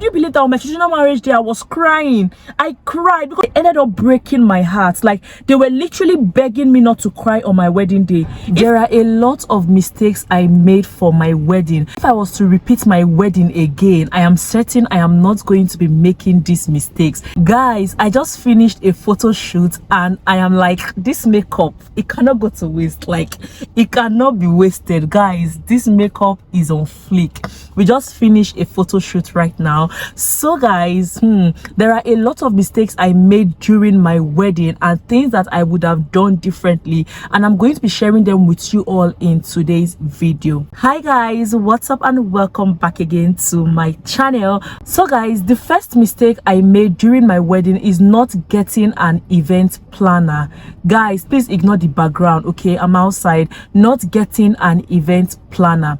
would you believe that on my traditional marriage day I was crying? I cried because it ended up breaking my heart. Like, they were literally begging me not to cry on my wedding day. There are a lot of mistakes I made for my wedding. If I was to repeat my wedding again, I am certain I am not going to be making these mistakes. Guys, I just finished a photo shoot and I am like, this makeup, it cannot go to waste. Like, it cannot be wasted. Guys, this makeup is on fleek. We just finished a photo shoot right now. So guys, there are a lot of mistakes I made during my wedding and things that I would have done differently, and I'm going to be sharing them with you all in today's video. Hi guys, what's up and welcome back again to my channel. So guys, the first mistake I made during my wedding is not getting an event planner. Guys, please ignore the background, okay? I'm outside. Not getting an event planner.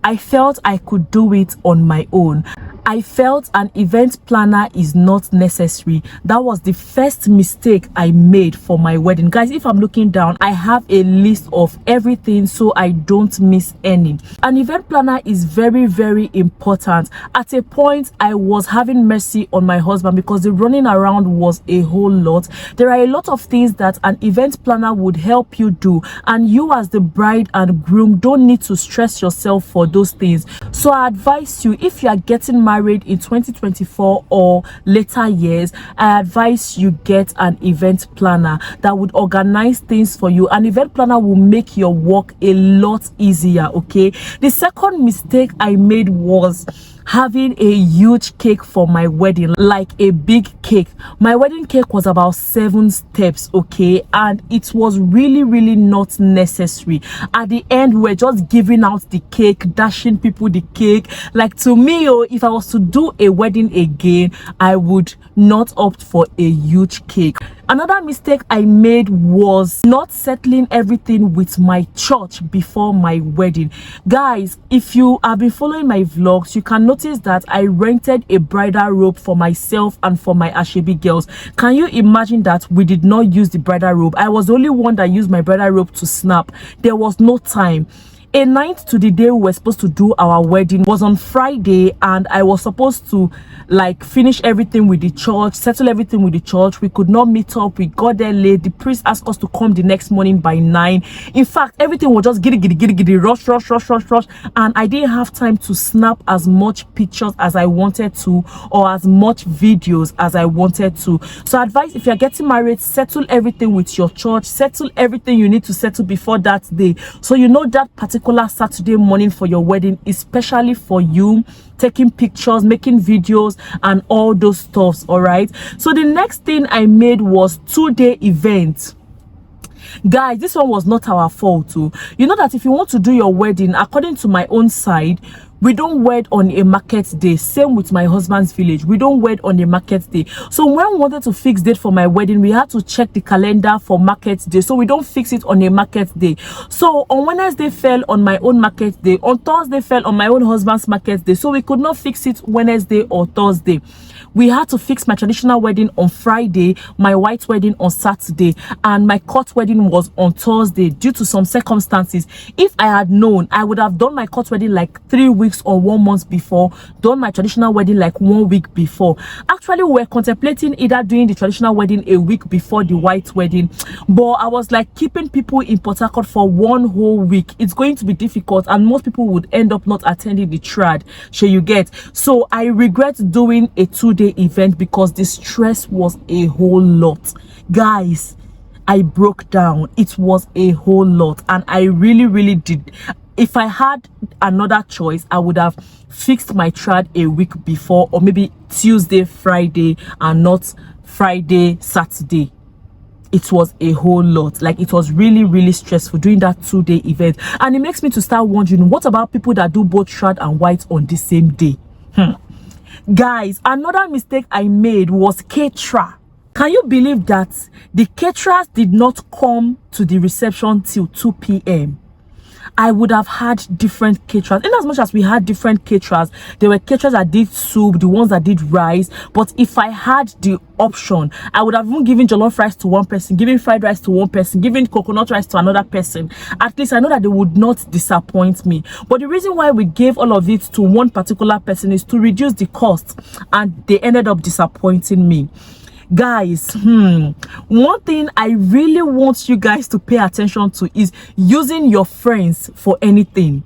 I felt I could do it on my own. I felt an event planner is not necessary. That was the first mistake I made for my wedding. Guys, if I'm looking down, I have a list of everything so I don't miss any. An event planner is very, very important. At a point, I was having mercy on my husband because the running around was a whole lot. There are a lot of things that an event planner would help you do, and you as the bride and groom don't need to stress yourself for those things. So I advise you, if you are getting married in 2024 or later years, I advise you get an event planner that would organize things for you. An event planner will make your work a lot easier, okay? The second mistake I made was having a huge cake for my wedding, like a big cake. My wedding cake was about 7 steps, okay, and it was really not necessary. At the end, we were just giving out the cake, dashing people the cake. Like, to me, if I was to do a wedding again, I would not opt for a huge cake. Another mistake I made was not settling everything with my church before my wedding. Guys, if you have been following my vlogs, you can notice that I rented a bridal robe for myself and for my Ashebi girls. Can you imagine that we did not use the bridal robe? I was the only one that used my bridal robe to snap. There was no time. A night to the day we were supposed to do our wedding was on Friday, and I was supposed to like finish everything with the church, settle everything with the church. We could not meet up. We got there late. The priest asked us to come the next morning by 9. In fact, everything was just giddy, rush, and I didn't have time to snap as much pictures as I wanted to, or as much videos as I wanted to. So advice, if you're getting married, settle everything with your church, settle everything you need to settle before that day, so you know that particular Saturday morning for your wedding, especially for you, taking pictures, making videos and all those stuffs. All right, so the next thing I made was 2-day event. Guys, this one was not our fault too. You know that if you want to do your wedding according to my own side, we don't wed on a market day. Same with my husband's village, we don't wed on a market day. So when we wanted to fix date for my wedding, we had to check the calendar for market day, so we don't fix it on a market day. So on Wednesday fell on my own market day, on Thursday fell on my own husband's market day, so we could not fix it Wednesday or Thursday. We had to fix my traditional wedding on Friday, my white wedding on Saturday, and my court wedding was on Thursday due to some circumstances. If I had known, I would have done my court wedding like 3 weeks or 1 month before, done my traditional wedding like 1 week before. Actually, we were contemplating either doing the traditional wedding a week before the white wedding, but I was like, keeping people in Port Harcourt for 1 whole week, it's going to be difficult, and most people would end up not attending the trad. Sure, you get? So I regret doing a 2-day event because the stress was a whole lot. Guys, I broke down. It was a whole lot, and I really did. If I had another choice, I would have fixed my trad a week before, or maybe Tuesday, Friday, and not Friday, Saturday. It was a whole lot. Like, it was really stressful doing that 2-day event. And it makes me to start wondering, what about people that do both trad and white on the same day? Guys, another mistake I made was caterer. Can you believe that the caterers did not come to the reception till 2 p.m? I would have had different caterers. In as much as we had different caterers, there were caterers that did soup, the ones that did rice. But if I had the option, I would have even given jollof rice to one person, giving fried rice to one person, giving coconut rice to another person. At least I know that they would not disappoint me. But the reason why we gave all of it to one particular person is to reduce the cost, and they ended up disappointing me. Guys, one thing I really want you guys to pay attention to is using your friends for anything.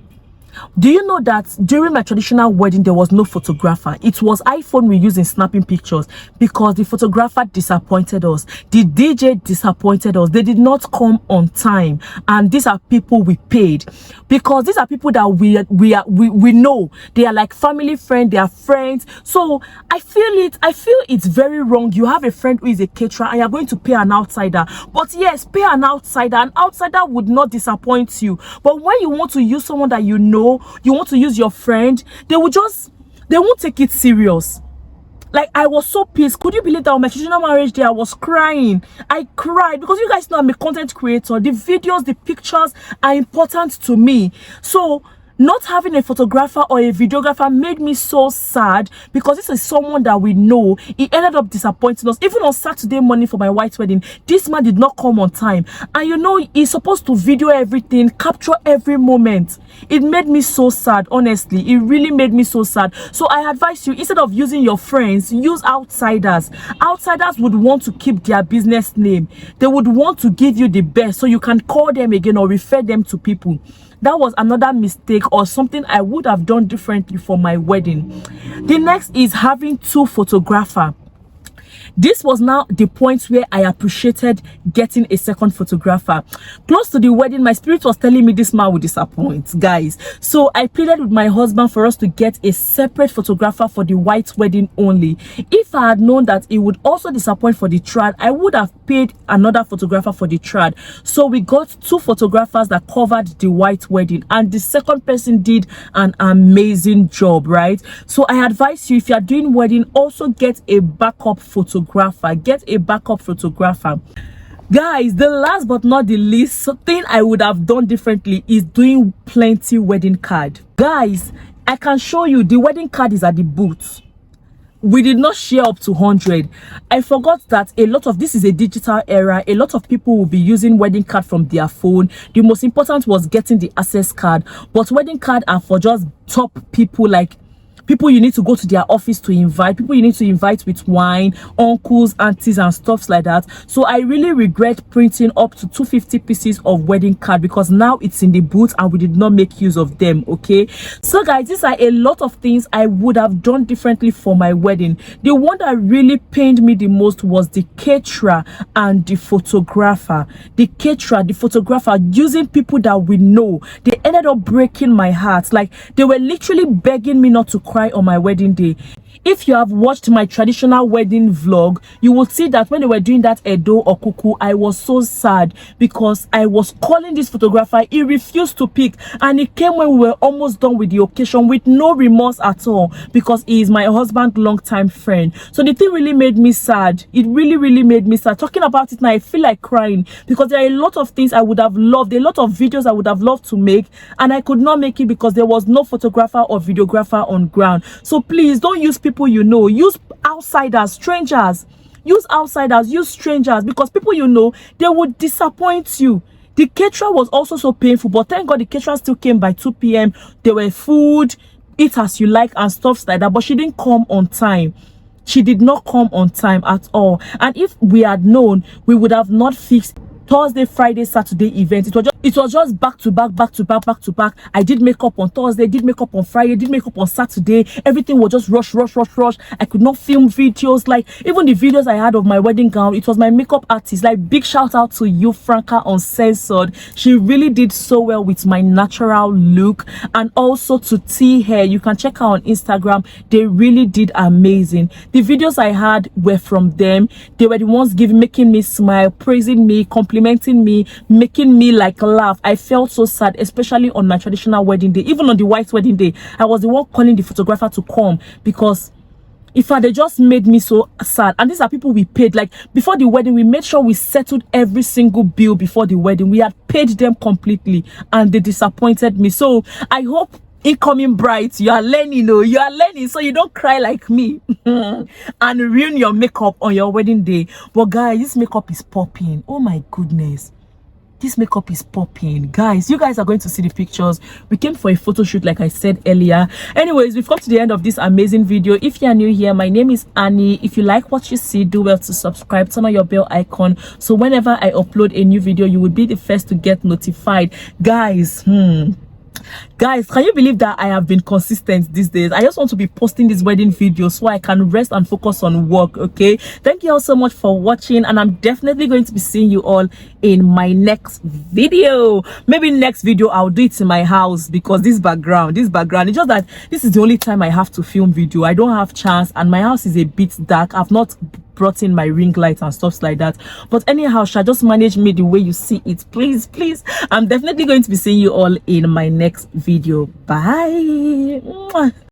Do you know that during my traditional wedding there was no photographer? It was iPhone we used in snapping pictures because the photographer disappointed us. The DJ disappointed us. They did not come on time, and these are people we paid, because these are people that we know. They are like family friend, they are friends. So I feel it's very wrong. You have a friend who is a caterer and you're going to pay an outsider. But yes, pay an outsider. An outsider would not disappoint you. But when you want to use someone that you know, you want to use your friend, they won't take it serious. Like, I was so pissed. Could you believe that on my traditional marriage day I was crying? I cried because you guys know I'm a content creator. The videos, the pictures are important to me. So not having a photographer or a videographer made me so sad, because this is someone that we know. He ended up disappointing us. Even on Saturday morning for my white wedding, this man did not come on time. And you know, he's supposed to video everything, capture every moment. It made me so sad, honestly. It really made me so sad. So I advise you, instead of using your friends, use outsiders. Outsiders would want to keep their business name. They would want to give you the best so you can call them again or refer them to people. That was another mistake or something I would have done differently for my wedding. The next is having two photographers. This was now the point where I appreciated getting a second photographer. Close to the wedding, my spirit was telling me this man would disappoint, guys. So I pleaded with my husband for us to get a separate photographer for the white wedding only. If I had known that it would also disappoint for the trad, I would have paid another photographer for the trad. So we got two photographers that covered the white wedding, and the second person did an amazing job, right? So I advise you, if you are doing wedding, also get a backup photographer. Get a backup photographer. Guys, the last but not the least thing I would have done differently is doing plenty wedding card. Guys, I can show you the wedding card is at the booth. We did not share up to 100. I forgot that a lot of this is a digital era. A lot of people will be using wedding card from their phone. The most important was getting the access card, but wedding card are for just top people, like people you need to go to their office to invite, people you need to invite with wine, uncles, aunties, and stuff like that. So I really regret printing up to 250 pieces of wedding card, because now it's in the booth and we did not make use of them. Okay, so guys, these are a lot of things I would have done differently for my wedding. The one that really pained me the most was the caterer and the photographer. The caterer, the photographer, using people that we know, they ended up breaking my heart. Like, they were literally begging me not to cry on my wedding day. If you have watched my traditional wedding vlog, you will see that when they were doing that Edo or Kuku, I was so sad because I was calling this photographer. He refused to pick, and he came when we were almost done with the occasion with no remorse at all, because he is my husband's longtime friend. So the thing really made me sad. It really made me sad. Talking about it now, I feel like crying, because there are a lot of things I would have loved, a lot of videos I would have loved to make, and I could not make it because there was no photographer or videographer on ground. So please don't use people you know. Use outsiders, strangers. Use outsiders, use strangers, because people you know, they would disappoint you. The caterer was also so painful, but thank God the caterer still came by 2 p.m. There were food, eat as you like and stuff like that, but she didn't come on time. She did not come on time at all. And if we had known, we would have not fixed Thursday, Friday, Saturday event. It was just back to back. I did makeup on Thursday, did makeup on Friday, did makeup on Saturday. Everything was just rush. I could not film videos. Like, even the videos I had of my wedding gown, it was my makeup artist. Like, big shout out to you, Franca Uncensored. She really did so well with my natural look. And also to T Hair, you can check her on Instagram. They really did amazing. The videos I had were from them. They were the ones making me smile, praising me, complimenting me, making me like laugh. I felt so sad, especially on my traditional wedding day. Even on the white wedding day, I was the one calling the photographer to come, because If they just made me so sad. And these are people we paid. Like, before the wedding, we made sure we settled every single bill before the wedding. We had paid them completely, and they disappointed me. So I hope incoming brides, you are learning, you are learning, so you don't cry like me and ruin your makeup on your wedding day. But guys, this makeup is popping. Oh my goodness, this makeup is popping. Guys, you guys are going to see the pictures. We came for a photo shoot, like I said earlier. Anyways, we've come to the end of this amazing video. If you are new here, my name is Annie. If you like what you see, do well to subscribe, turn on your bell icon, so whenever I upload a new video, you will be the first to get notified. Guys, guys, can you believe that I have been consistent these days? I just want to be posting this wedding video so I can rest and focus on work. Okay, thank you all so much for watching, and I'm definitely going to be seeing you all in my next video. Maybe next video I'll do it in my house, because this background, it's just that this is the only time I have to film video. I don't have chance, and my house is a bit dark. I've not brought in my ring lights and stuff like that, but anyhow, shall just manage me the way you see it, please. I'm definitely going to be seeing you all in my next video. Bye.